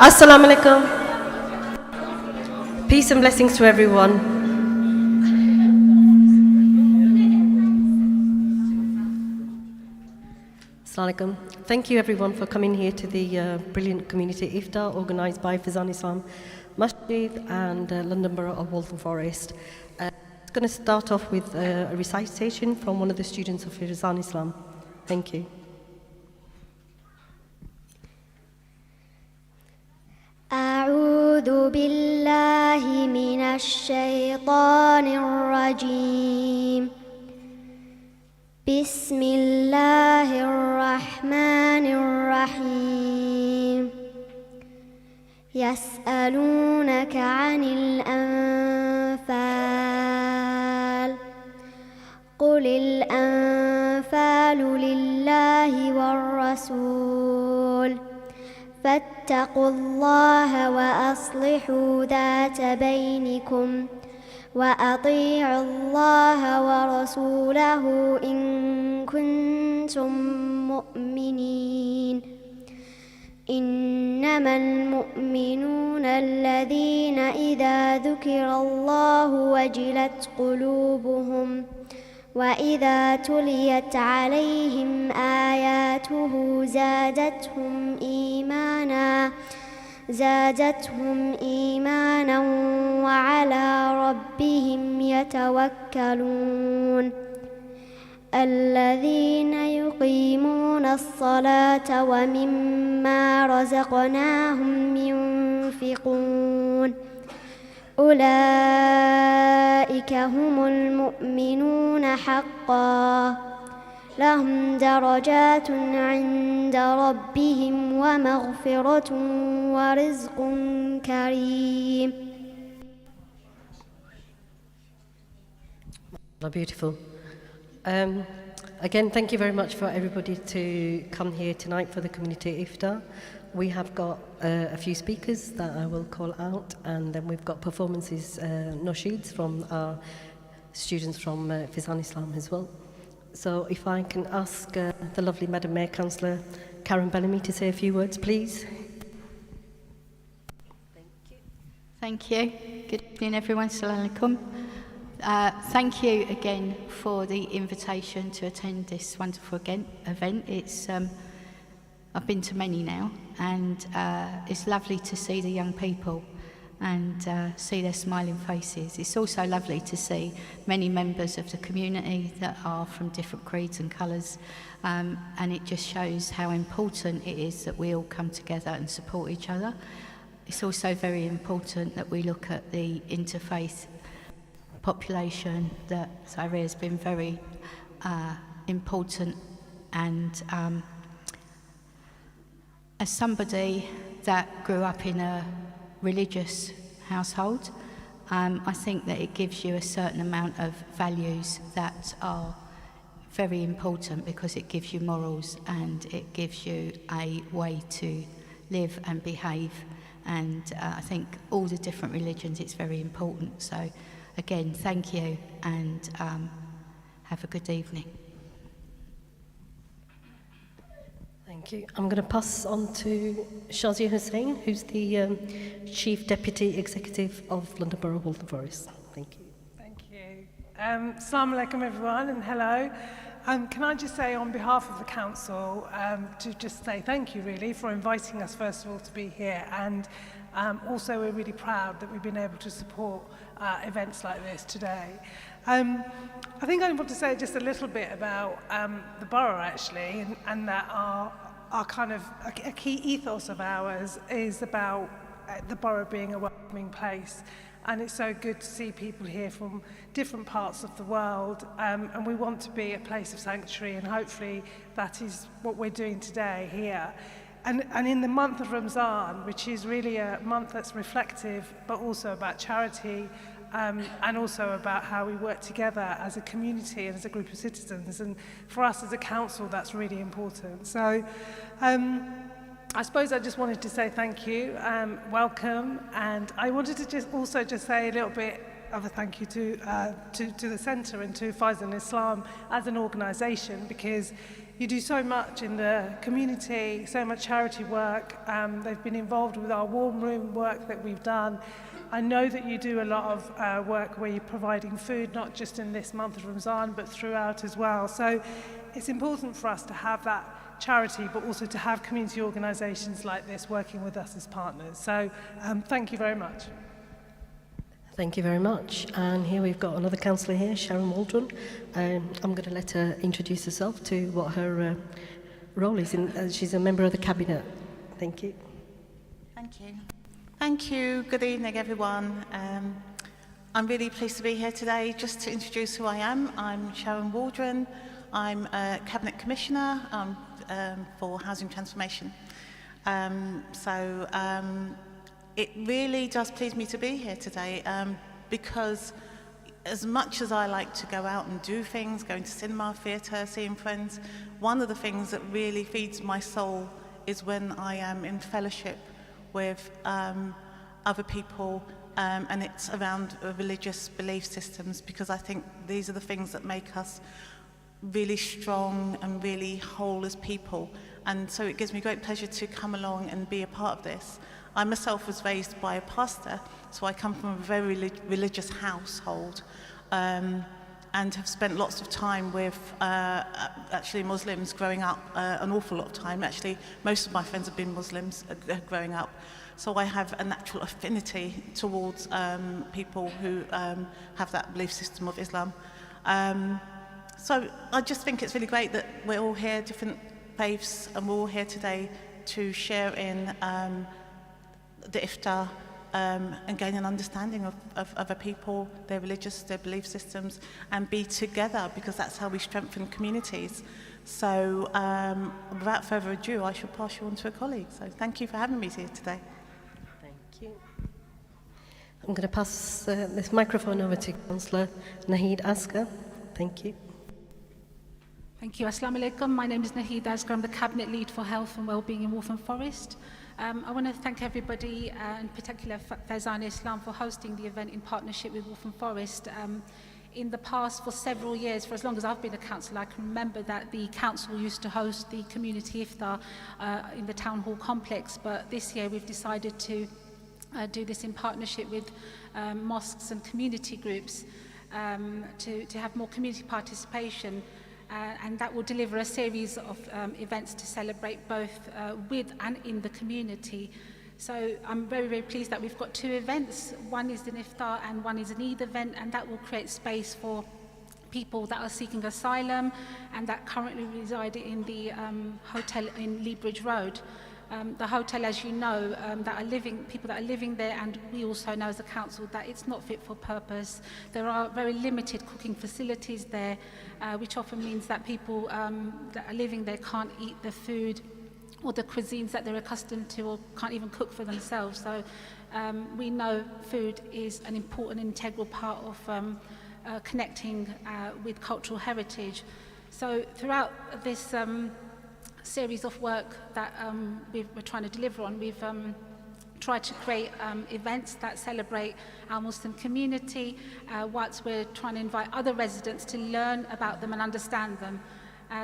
Assalamu alaikum. Peace and blessings to everyone. Assalamu alaikum. Thank you everyone for coming here to the brilliant community iftar organised by Fizan Islam Masjid and London Borough of Waltham Forest. I'm going to start off with a recitation from one of the students of Fizan Islam. Thank you. أعوذ بالله من الشيطان الرجيم. بسم الله الرحمن الرحيم. يسألونك عن الأنفال قل الأنفال لله والرسول فاتقوا الله وأصلحوا ذات بينكم وأطيعوا الله ورسوله إن كنتم مؤمنين. إنما المؤمنون الذين إذا ذكر الله وجلت قلوبهم وإذا تليت عليهم آياته زادتهم إيمانا وعلى ربهم يتوكلون. الذين يقيمون الصلاة ومما رزقناهم ينفقون أولئك هم المؤمنون حقا لهم درجات عند ربهم ومغفرة ورزق كريم. Beautiful. Again, thank you very much for everybody to come here tonight for the community iftar. We have got a few speakers that I will call out, and then we've got performances, nasheeds from our students from Fizan Islam as well. So if I can ask the lovely Madam Mayor Councillor Karen Bellamy to say a few words, please. Thank you. Good evening, everyone. Assalamu alaikum. Thank you again for the invitation to attend this wonderful event. It's I've been to many now, and it's lovely to see the young people and see their smiling faces. It's also lovely to see many members of the community that are from different creeds and colours, and it just shows how important it is that we all come together and support each other. It's also very important that we look at the interfaith population. That Zaire has been very important, and as somebody that grew up in a religious household, I think that it gives you a certain amount of values that are very important, because it gives you morals and it gives you a way to live and behave, and I think all the different religions, it's very important. So again, thank you, and have a good evening. Thank you. I'm going to pass on to Shazia Hussain, who's the Chief Deputy Executive of London Borough of Waltham Forest. Thank you. Thank you. Assalamu alaikum everyone, and hello. Can I just say on behalf of the council to just say thank you really for inviting us first of all to be here, and also we're really proud that we've been able to support events like this today. I think I want to say just a little bit about the borough actually, and that our kind of a key ethos of ours is about the borough being a welcoming place. And it's so good to see people here from different parts of the world, and we want to be a place of sanctuary, and hopefully that is what we're doing today here. And in the month of Ramzan, which is really a month that's reflective but also about charity, and also about how we work together as a community and as a group of citizens, and for us as a council that's really important. So I suppose I just wanted to say thank you, welcome, and I wanted to just say a little bit other thank you to the Centre and to Faizan Islam as an organisation, because you do so much in the community, so much charity work. They've been involved with our warm room work that we've done. I know that you do a lot of work where you're providing food, not just in this month of Ramadan, but throughout as well. So it's important for us to have that charity, but also to have community organisations like this working with us as partners. So thank you very much. Thank you very much. And here we've got another councillor here, Sharon Waldron. I'm going to let her introduce herself to what her role is. She's a member of the Cabinet. Thank you. Thank you. Thank you. Good evening, everyone. I'm really pleased to be here today. Just to introduce who I am, I'm Sharon Waldron. I'm a Cabinet Commissioner for Housing Transformation. It really does please me to be here today because as much as I like to go out and do things, going to cinema, theatre, seeing friends, one of the things that really feeds my soul is when I am in fellowship with other people, and it's around religious belief systems, because I think these are the things that make us really strong and really whole as people. And so it gives me great pleasure to come along and be a part of this. I myself was raised by a pastor, so I come from a very religious household, and have spent lots of time with actually Muslims growing up, an awful lot of time. Actually, most of my friends have been Muslims growing up. So I have a natural affinity towards people who have that belief system of Islam. So I just think it's really great that we're all here, different faiths, and we're all here today to share in the iftar and gain an understanding of other people, their religious, their belief systems, and be together, because that's how we strengthen communities. So without further ado, I shall pass you on to a colleague. So thank you for having me here today. Thank you. I'm going to pass this microphone over to Councillor Naheed Asghar. Thank you. Thank you. Assalamu alaikum. My name is Naheed Asghar. I'm the Cabinet Lead for Health and Wellbeing in Waltham Forest. I want to thank everybody, in particular Faizan Islam, for hosting the event in partnership with Waltham Forest. In the past, for several years, for as long as I've been a councillor, I can remember that the council used to host the community iftar in the town hall complex, but this year we've decided to do this in partnership with mosques and community groups to have more community participation. And that will deliver a series of events to celebrate both with and in the community. So I'm very, very pleased that we've got two events. One is an iftar and one is an Eid event, and that will create space for people that are seeking asylum and that currently reside in the hotel in Lee Bridge Road. The hotel, as you know, people that are living there, and we also know as a council that it's not fit for purpose. There are very limited cooking facilities there, which often means that people that are living there can't eat the food or the cuisines that they're accustomed to, or can't even cook for themselves. So we know food is an important, integral part of connecting with cultural heritage. So throughout this series of work that we're trying to deliver on, we've tried to create events that celebrate our Muslim community, whilst we're trying to invite other residents to learn about them and understand them.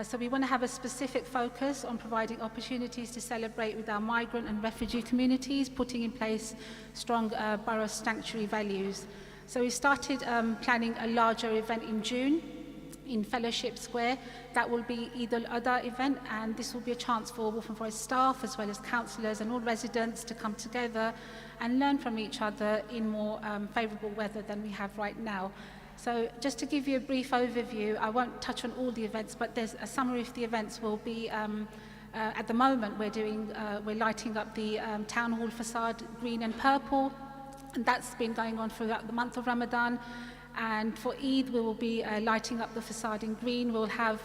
So we want to have a specific focus on providing opportunities to celebrate with our migrant and refugee communities, putting in place strong borough sanctuary values. So we started planning a larger event in June in Fellowship Square. That will be Eid al-Adha event, and this will be a chance for Waltham Forest staff as well as councillors and all residents to come together and learn from each other in more favourable weather than we have right now. So just to give you a brief overview, I won't touch on all the events, but there's a summary of the events will be at the moment we're lighting up the town hall facade green and purple, and that's been going on throughout the month of Ramadan. And for Eid, we will be lighting up the facade in green. We'll have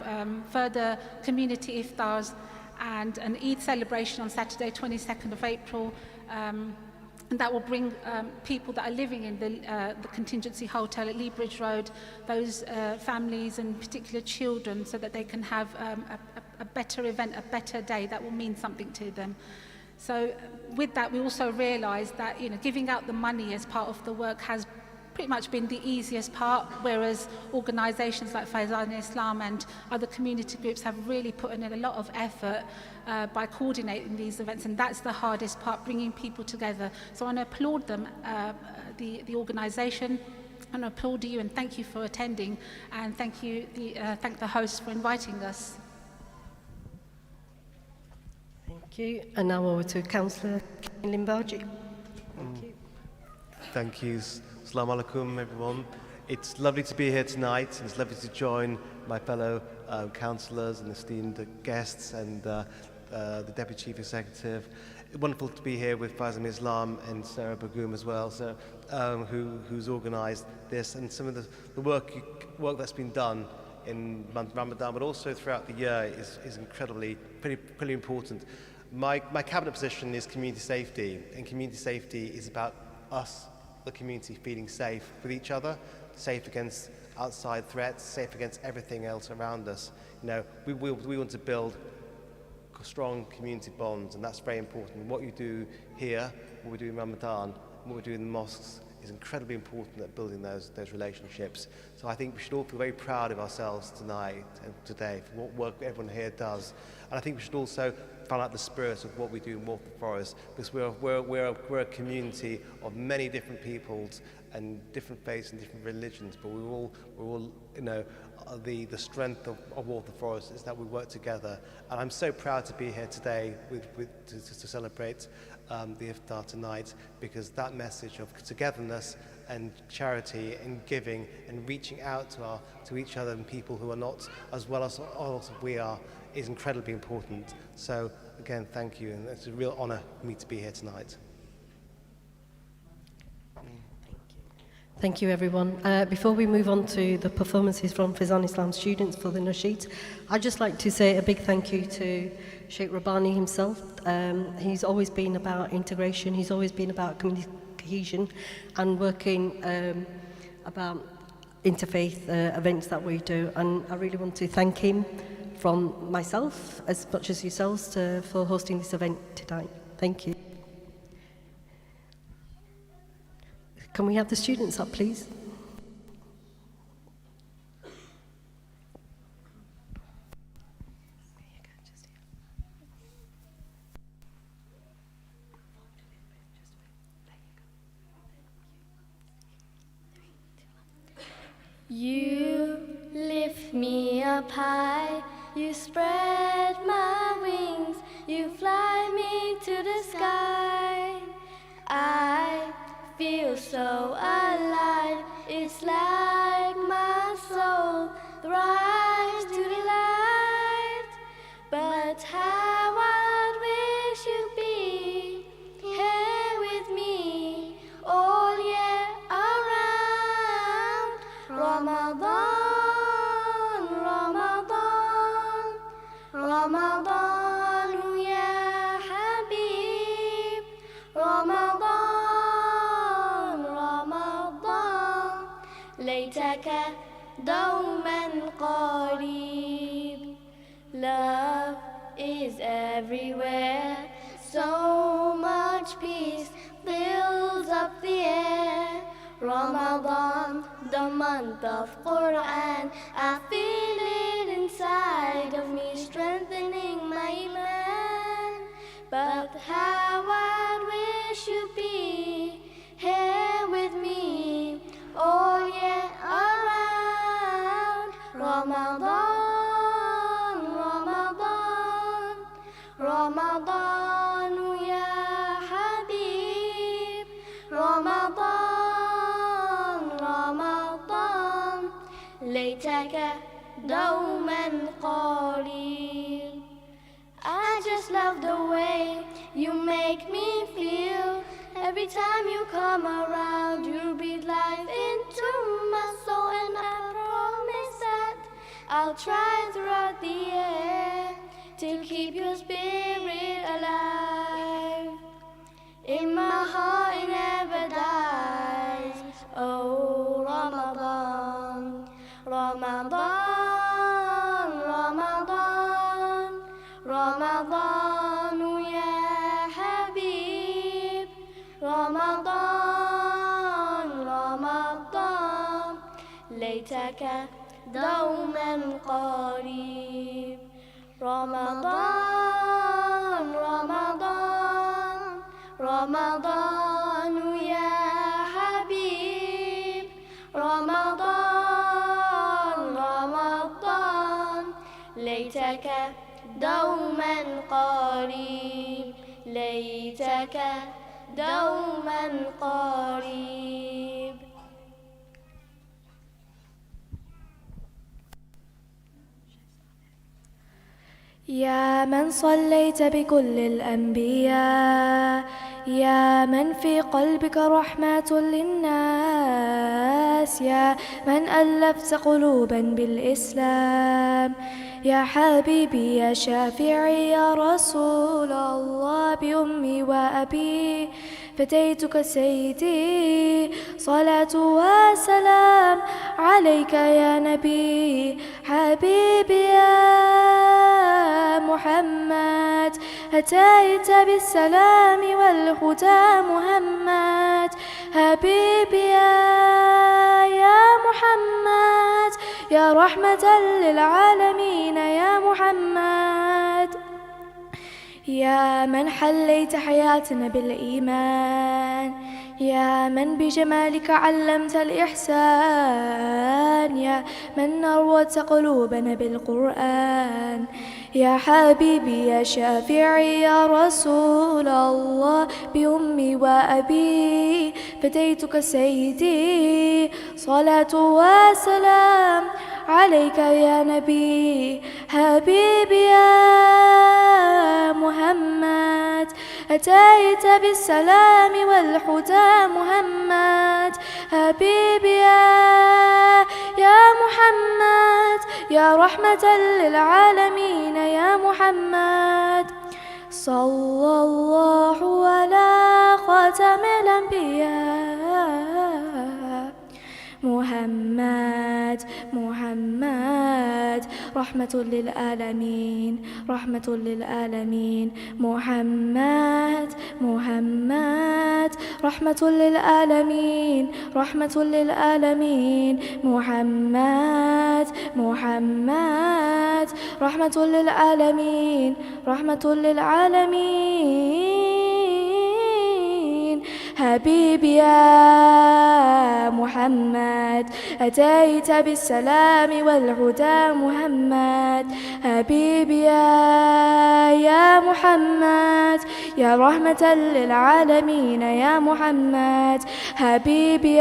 further community iftars and an Eid celebration on Saturday, 22nd of April. And that will bring people that are living in the contingency hotel at Lee Bridge Road, those families and particular children, so that they can have a better event, a better day that will mean something to them. So with that, we also realised that giving out the money as part of the work has pretty much been the easiest part, whereas organisations like Faizan Islam and other community groups have really put in a lot of effort by coordinating these events, and that's the hardest part, bringing people together. So I want to applaud them, the organisation, and applaud you and thank you for attending, and thank the hosts for inviting us. Thank you. And now over to Councillor Limbaji. Thank you. Thank you. Assalamu alaikum, everyone. It's lovely to be here tonight, and it's lovely to join my fellow councillors and esteemed guests and the Deputy Chief Executive. Wonderful to be here with Faizan Islam and Sarah Bagum as well, so, who's organised this, and some of the work that's been done in Ramadan, but also throughout the year is incredibly, pretty important. My cabinet position is community safety, and community safety is about us, the community, feeling safe with each other, safe against outside threats, safe against everything else around us. You know, we want to build strong community bonds, and that's very important. What you do here, what we do in Ramadan, what we do in the mosques is incredibly important at building those relationships. So I think we should all feel very proud of ourselves tonight and today for what work everyone here does. And I think we should also find out the spirit of what we do in Waltham Forest, because we're a community of many different peoples and different faiths and different religions, but we're all you know, the strength of Waltham Forest is that we work together. And I'm so proud to be here today to celebrate the Iftar tonight, because that message of togetherness and charity and giving and reaching out to each other and people who are not as well as we are is incredibly important. So again, thank you, and it's a real honour for me to be here tonight. Thank you, everyone. Before we move on to the performances from Faizan Islam students for the nasheed, I'd just like to say a big thank you to Shaykh Rabbani himself. He's always been about integration, he's always been about community cohesion and working about interfaith events that we do. And I really want to thank him from myself, as much as yourselves, for hosting this event tonight. Thank you. Can we have the students up, please? You lift me up high, you spread my wings, you fly me to the sky. I feel so alive, it's like my soul thrives to delight. But how I'd wish you'd be here with me all year around. Ramadan, Ramadan, Ramadan, ya Habib, Ramadan. ليتك دوما قريب. Love is everywhere, so much peace fills up the air. Ramadan, the month of Quran, I feel it inside of me, strengthening my iman. But how I'd wish you'd be here with me all year around. Ramadan, Ramadan, Ramadan, ya Habib, Ramadan, Ramadan, ليتك دوما قريب. I just love the way you make me feel. Every time you come around, you breathe life into my soul, and I promise that I'll try throughout the year to keep your spirit alive. In my heart it never dies. Oh, Ramadan, Ramadan, Ramadan, Ramadan, ya Habib, Ramadan, Ramadan. ليتك دوما قريب رمضان رمضان رمضان يا حبيب رمضان رمضان ليتك دوما قريب ليتك دوما قريب يا من صليت بكل الأنبياء يا من في قلبك رحمة للناس يا من ألفت قلوبا بالإسلام يا حبيبي يا شافعي يا رسول الله بأمي وأبي فديتك سيدي صلاة وسلام عليك يا نبي حبيبي يا محمد أتيت بالسلام والهدى محمد حبيبي يا محمد يا رحمة للعالمين يا محمد يا من حليت حياتنا بالإيمان يا من بجمالك علمت الإحسان يا من نروت قلوبنا بالقرآن يا حبيبي يا شافعي يا رسول الله بأمي وأبي فديتك سيدي صلاة وسلام عليك يا نبي حبيبي يا محمد أتيت بالسلام والهدى محمد حبيبي يا محمد يا رحمة للعالمين يا محمد صلى الله على خاتم الأنبياء محمد محمد رحمة للعالمين رحمة للعالمين محمد محمد رحمة للعالمين رحمة للعالمين محمد محمد رحمة للعالمين رحمة للعالمين حبيبي يا محمد أتيت بالسلام والهدى محمد حبيبي يا محمد يا رحمة للعالمين يا محمد حبيبي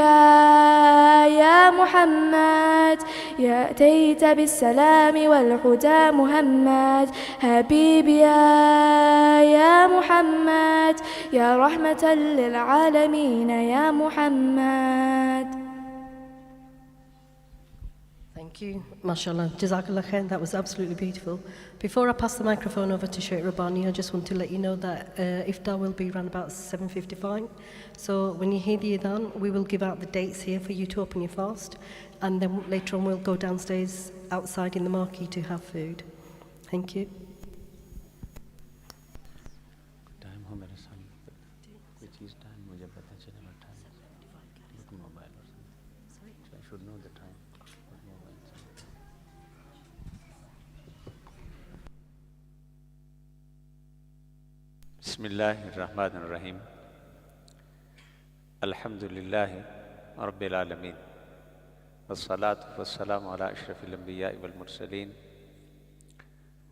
يا محمد يا أتيت بالسلام والهدى محمد حبيبي يا محمد يا رحمة للعالمين يا محمد. Thank you, mashallah. Jazakallah khair, that was absolutely beautiful. Before I pass the microphone over to Shaykh Rabbani, I just want to let you know that Iftar will be around about 7:55. So when you hear the adhan, we will give out the dates here for you to open your fast, and then later on we'll go downstairs outside in the marquee to have food. Thank you. بسم الله الرحمن الرحيم الحمد لله رب العالمين والصلاة والسلام على أشرف الأنبياء والمرسلين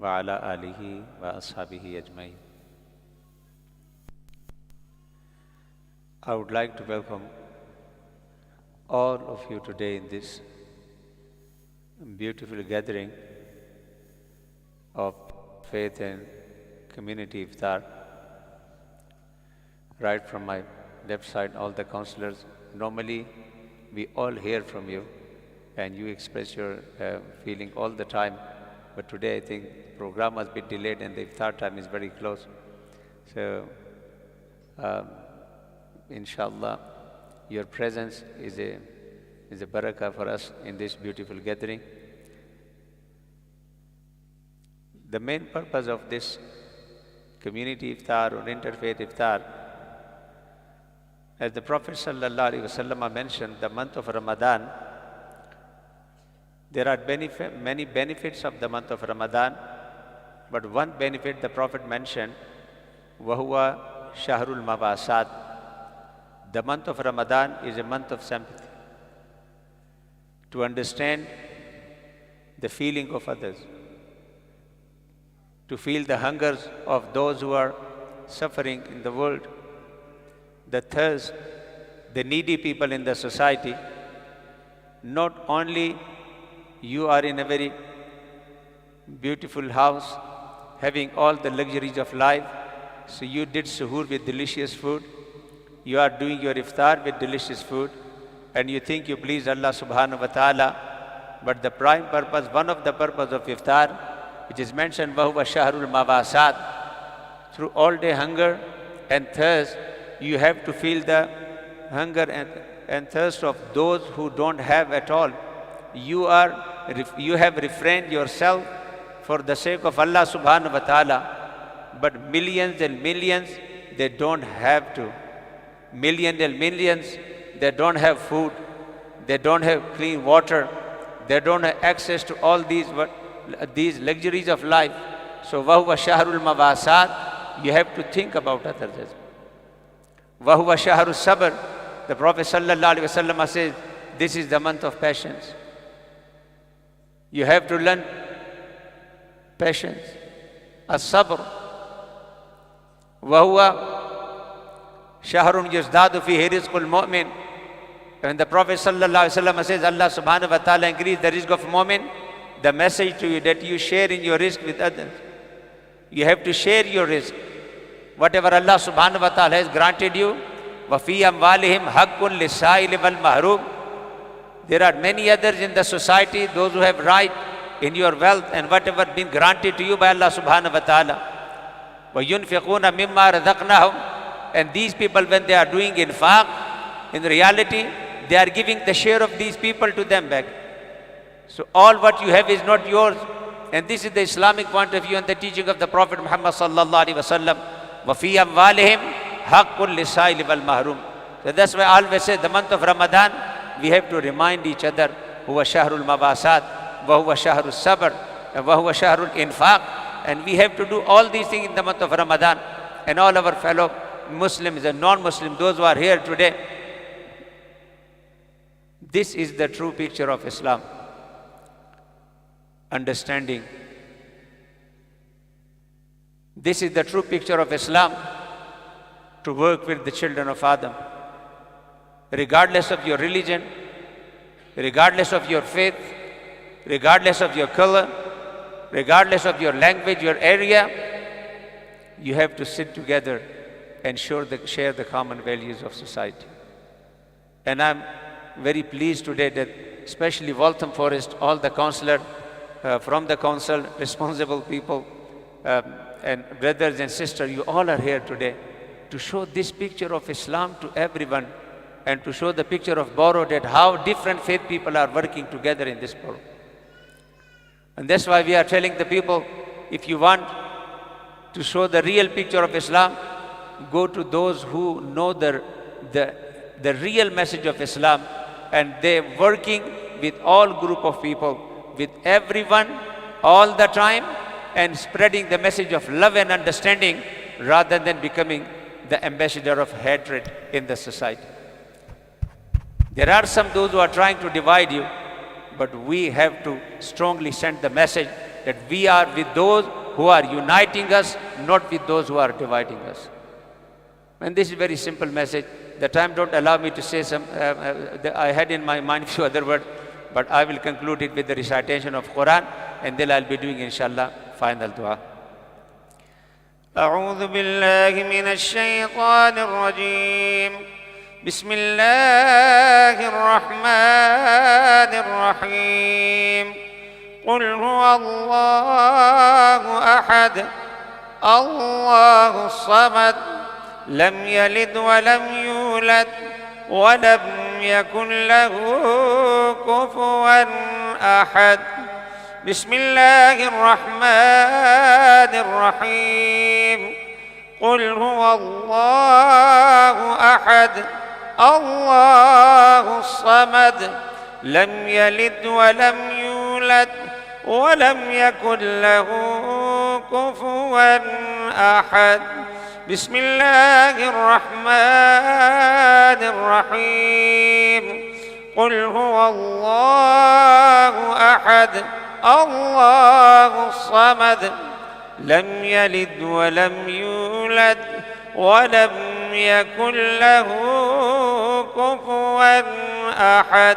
وعلى آله وأصحابه أجمعين. I would like to welcome all of you today in this beautiful gathering of faith and community iftar. Right from my left side, all the counselors. Normally, we all hear from you and you express your feeling all the time. But today, I think the program has been delayed and the iftar time is very close. So, inshallah, your presence is a barakah for us in this beautiful gathering. The main purpose of this community iftar or interfaith iftar, as the Prophet ﷺ mentioned, the month of Ramadan There are many benefits of the month of Ramadan, but one benefit the Prophet mentioned, وَهُوَ شَهْرُ الْمَوَاسَاتِ. The month of Ramadan is a month of sympathy, to understand the feeling of others, to feel the hungers of those who are suffering in the world, the thirst, the needy people in the society. Not only you are in a very beautiful house, having all the luxuries of life, so you did suhoor with delicious food, you are doing your iftar with delicious food, and you think you please Allah subhanahu wa ta'ala, but the prime purpose, one of the purpose of iftar, which is mentioned, وَهُوَ شَهْرُ الْمَوَاسَاتِ. Through all day hunger and thirst, you have to feel the hunger and thirst of those who don't have at all. You have refrained yourself for the sake of Allah subhanahu wa ta'ala, but millions and millions, they don't have to. Millions and millions, they don't have food, they don't have clean water, they don't have access to all these luxuries of life. So, وَهُوَ شَهْرُ الْمَوَاسَاتِ, you have to think about others. وَهُوَ شَهْرُ الصَّبْرِ, the Prophet sallallahu alaihi wasallam says, this is the month of patience. You have to learn patience. As-sabr. وَهُوَ شَهْرٌ يُزْدَادُ فِيهِ رِزْقُ الْمُؤْمِنِ. When the Prophet sallallahu alaihi wasallam says, Allah subhanahu wa ta'ala increase the rizq of mu'min, the message to you that you share in your rizq with others. You have to share your rizq. Whatever Allah subhanahu wa ta'ala has granted you, وَفِي أَمْوَالِهِمْ حَقٌّ لِلسَّائِلِ وَالْمَحْرُومِ. There are many others in the society, those who have right in your wealth and whatever been granted to you by Allah subhanahu wa ta'ala. وَيُنْفِقُونَ مِمَّا رَزَقْنَاهُمْ. And these people, when they are doing infaq, in reality, they are giving the share of these people to them back. So all what you have is not yours. And this is the Islamic point of view and the teaching of the Prophet Muhammad sallallahu alaihi wasallam. وَفِي أَمْوَالِهِمْ حَقٌّ لِلسَّائِلِ وَالْمَحْرُومِ. So that's why I always say the month of Ramadan, we have to remind each other, هُوَ شَهْرُ الْمَوَاسَاتِ وَهُوَ شَهْرُ الصَّبْرِ وَهُوَ شَهْرُ الْإِنفَاقِ. And we have to do all these things in the month of Ramadan. And all our fellow Muslims and non-Muslims, those who are here today, this is the true picture of Islam. Understanding. This is the true picture of Islam, to work with the children of Adam. Regardless of your religion, regardless of your faith, regardless of your color, regardless of your language, your area, you have to sit together and share the common values of society. And I'm very pleased today that especially Waltham Forest, all the councillors from the council, responsible people, and brothers and sisters, you all are here today to show this picture of Islam to everyone and to show the picture of Boro, that how different faith people are working together in this Boro. And that's why we are telling the people, if you want to show the real picture of Islam, go to those who know the real message of Islam, and they're working with all group of people, with everyone, all the time, and spreading the message of love and understanding rather than becoming the ambassador of hatred in the society. There are some those who are trying to divide you, but we have to strongly send the message that we are with those who are uniting us, not with those who are dividing us. And this is a very simple message. The time don't allow me to say some, I had in my mind a few other words, but I will conclude it with the recitation of Quran, and then I'll be doing, inshallah, final dua. أعوذ بالله من الشيطان الرجيم. بسم الله الرحمن الرحيم. قل هو الله أحد الله الصمد لم يلد ولم يولد ولم يكن له كفوا أحد. بسم الله الرحمن الرحيم. قل هو الله أحد الله الصمد لم يلد ولم يولد يولد ولم يكن له كفوا أحد. بسم الله الرحمن الرحيم. قل هو الله أحد الله الصمد لم يلد ولم يولد ولم يكن له كفوا أحد.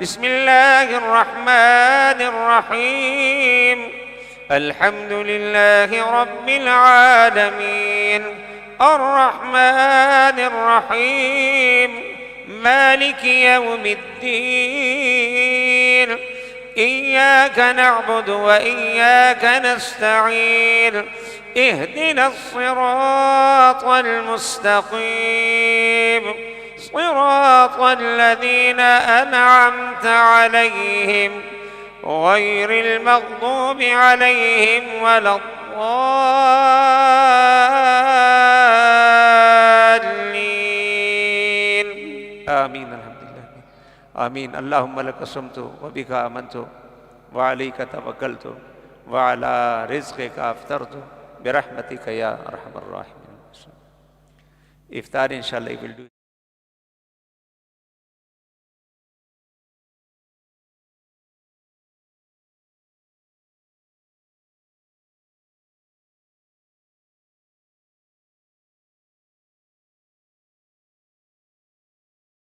بسم الله الرحمن الرحيم. الحمد لله رب العالمين الرحمن الرحيم مالك يوم الدين إياك نعبد وإياك نستعين اهدنا الصراط المستقيم صراط الذين أنعمت عليهم غير المغضوب عليهم ولا الضالين آمين. الحمد لله آمين. اللهم لك صمت وبك آمنت وعليك توكلت وعلى رزقك أفطرت برحمتك يا أرحم الراحمين. Iftar inshallah we will do